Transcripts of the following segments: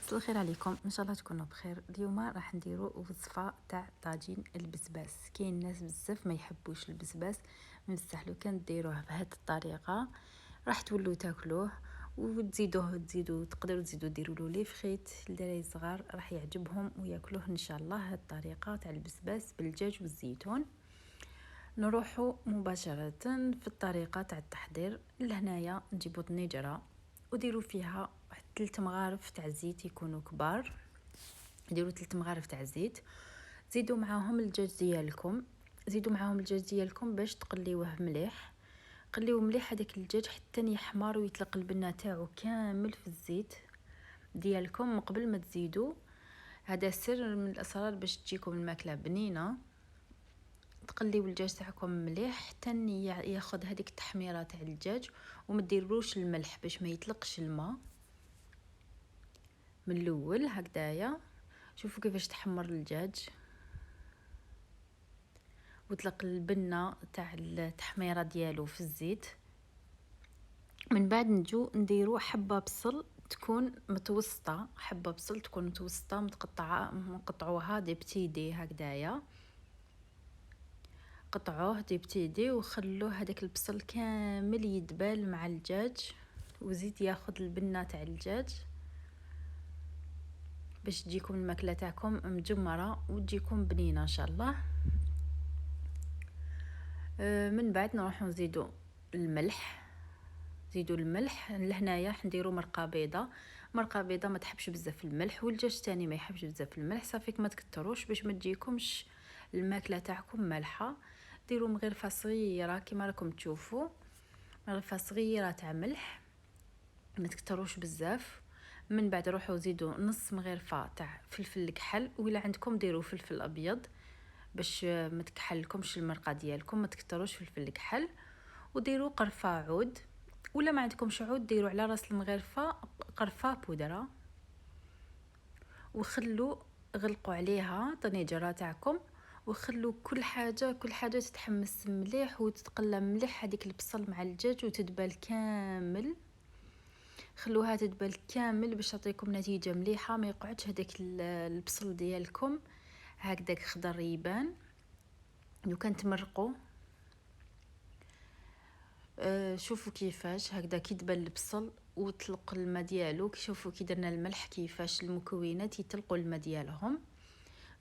مساء الخير عليكم، ان شاء الله تكونوا بخير. اليوم راح نديروا وصفه تاع طاجين البسباس. كاين ناس بزاف ما يحبوش البسباس، بصح لو كان ديروه بهذه الطريقه راح تولوا تاكلوه تزيدوا تقدروا تزيدوا ديروا له لي فخيت الدراري الصغار راح يعجبهم وياكلوه ان شاء الله. هذه الطريقه تاع البسباس بالدجاج والزيتون. نروحوا مباشره في الطريقه تاع التحضير. لهنايا نجيبوا طنجره وديروا فيها 3 مغارف تاع الزيت يكونوا كبار. ديروا 3 مغارف تاع الزيت، زيدوا معاهم الدجاج ديالكم باش تقليوه مليح. قليوه مليح هذاك الدجاج حتى يحمر ويطلق البنه تاعو كامل في الزيت ديالكم قبل ما تزيدوا. هذا سر من الاسرار باش تجيكم الماكله بنينه. تقليو الدجاج تاعكم مليح حتى ياخذ هذيك التحميره تاع الدجاج، وما ديروش الملح باش ما يطلقش الماء من الاول. هكذايا شوفوا كيفاش تحمر الدجاج وطلق البنه تاع التحميره ديالو في الزيت. من بعد نجو نديرو حبه بصل تكون متوسطه، متقطعه، نقطعوها دي بتيدي هكذايا. قطعوه دي بتيدي وخلوه هذاك البصل كامل يدبل مع الدجاج وزيد ياخذ البنه تاع الدجاج باش تجيكم الماكله تاعكم مجمره وتجيكم بنينه ان شاء الله. من بعد نروح نزيدوا الملح. لهنايا نديروا مرقه بيضه ما تحبش بزاف الملح، والدجاج تاني ما يحبش بزاف الملح، صافيك ما تكتروش باش ما تجيكمش الماكله تاعكم مالحه. ديروا مغرفه صغيره كما راكم تشوفوا، مغرفه صغيره تاع ملح، ما تكتروش بزاف. من بعد روحوا زيدوا نص مغرفه تاع فلفل الكحل، ولا عندكم ديروا فلفل ابيض باش ما تكحلكمش المرقه ديالكم، ما تكتروش فلفل الكحل. وديروا قرفه عود، ولا ما عندكمش عود ديروا على راس المغرفه قرفه بودره. وخلوا غلقوا عليها طنجره تاعكم وخلوا كل حاجه تتحمس مليح وتتقلى مليح هذيك البصل مع الدجاج وتدبل كامل. خلوها تدبل كامل باش تعطيكم نتيجه مليحه، ما يقعدش هذاك البصل ديالكم هكذاك خضر يبان. لو كان تمرقوا شوفوا كيفاش هكذا كيدبل البصل وطلق الماء ديالو. شوفوا كي درنا الملح كيفاش المكونات يطلقوا الماء ديالهم.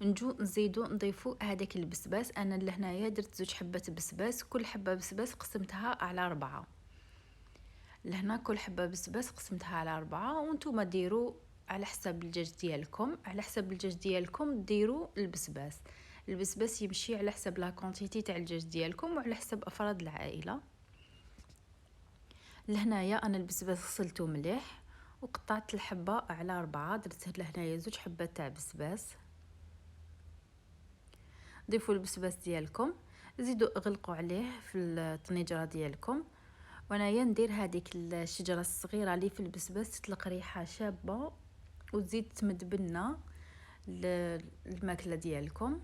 نجو نضيفوا هذاك البسباس. انا لهنايا درت 2 حبات بسباس، كل حبه بسباس قسمتها على 4. لهنا كل حبه بسباس قسمتها على 4، وانتم ديروا على حسب الدجاج ديالكم ديروا البسباس يمشي على حسب لا كونتيتي تاع الدجاج ديالكم وعلى حسب افراد العائله. لهنايا انا البسباس غسلته مليح وقطعت الحبه على 4. درت لهنايا 2 حبات تاع بسباس. ضيفوا البسباس ديالكم، زيدوا اغلقوا عليه في الطنجره ديالكم. وانايا ندير هذيك الشجره الصغيره اللي في البسباس تطلق ريحه شابه وتزيد تمد بنا الماكله ديالكم.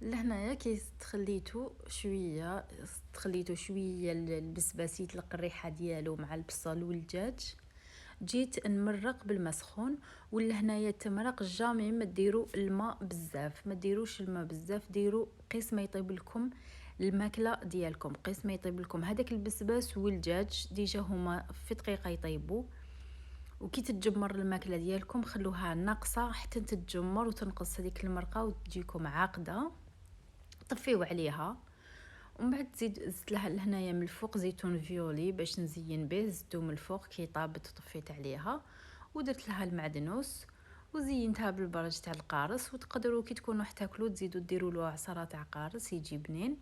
لهنايا كي تخليتو شويه البسباس يطلق الريحه ديالو مع البصل والدجاج، جيت نمرق بالماء سخون. ولهنايا التمرق جامي ما ديروا الماء بزاف، ما ديروش الماء بزاف، ديروا قيس ما يطيب لكم الماكله ديالكم، قيس ما يطيب لكم هذاك البسباس والدجاج ديجا هما في دقيقه يطيبوا. وكي تتجمر الماكله ديالكم خلوها ناقصه حتى تتجمر وتنقص هذيك المرقه وتجيكم عاقده. طفيو عليها ومن بعد زدت لها لهنايا من الفوق زيتون فيولي باش نزين به. زدته من الفوق كي طابت وطفيت عليها ودرت لها المعدنوس وزينتها بالبرج تاع القارص. وتقدروا كي تكونوا حتاكلوا تزيدوا ديروا له عصاره تاع قارص يجي بنين.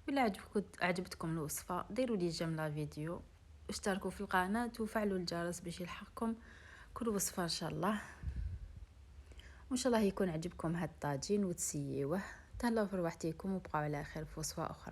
ولا عجبتكم الوصفه ديروا لي جيم لا فيديو، اشتركوا في القناه وفعلوا الجرس باش يلحقكم كل وصفه ان شاء الله. وان شاء الله يكون عجبكم هاد الطاجين وتسيوه. تهلاو في رواحتكم وبقاو على خير في وصفه اخرى.